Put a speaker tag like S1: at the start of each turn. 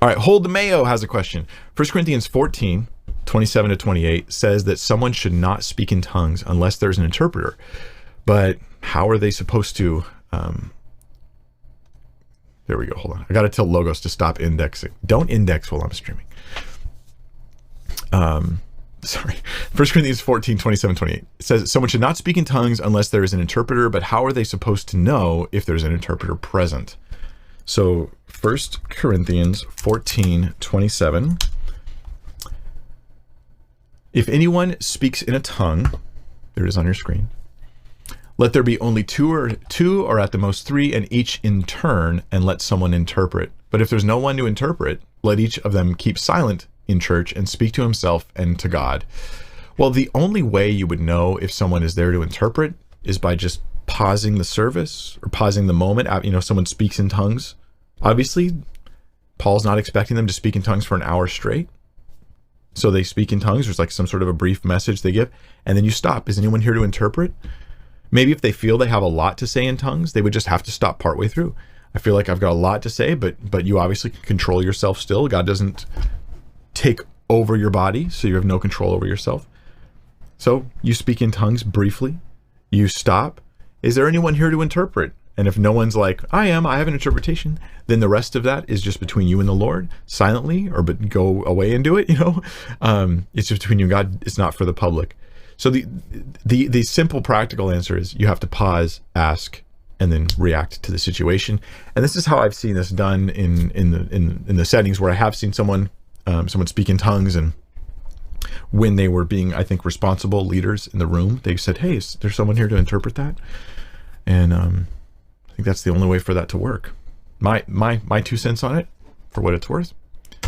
S1: All right, Hold the Mayo has a question. 1 Corinthians 14, 27 to 28 says that someone should not speak in tongues unless there's an interpreter. But how are they supposed to... there we go. Hold on. I got to tell Logos to stop indexing. Don't index while I'm streaming. Sorry. 1 Corinthians 14, 27, 28. It says, someone should not speak in tongues unless there is an interpreter, but how are they supposed to know if there's an interpreter present? So 1 Corinthians 14, 27. If anyone speaks in a tongue, there it is on your screen, let there be only two or at the most three, and each in turn, and let someone interpret. But if there's no one to interpret, let each of them keep silent in church and speak to himself and to God. Well, the only way you would know if someone is there to interpret is by just pausing the service or pausing the moment. Someone speaks in tongues. Obviously, Paul's not expecting them to speak in tongues for an hour straight. So they speak in tongues. There's like some sort of a brief message they give, and then you stop. Is anyone here to interpret? Maybe if they feel they have a lot to say in tongues, they would just have to stop partway through. I feel like I've got a lot to say, but you obviously can control yourself still. God doesn't take over your body, so you have no control over yourself. So you speak in tongues briefly, you stop. Is there anyone here to interpret? And if no one's like, I have an interpretation, then the rest of that is just between you and the Lord, silently, but go away and do it, It's just between you and God. It's not for the public. So the simple practical answer is you have to pause, ask, and then react to the situation. And this is how I've seen this done in the settings where I have seen someone speak in tongues, and when they were being, I think, responsible leaders in the room, they said, hey, is there someone here to interpret that? And I think that's the only way for that to work. My 2 cents on it, for what it's worth.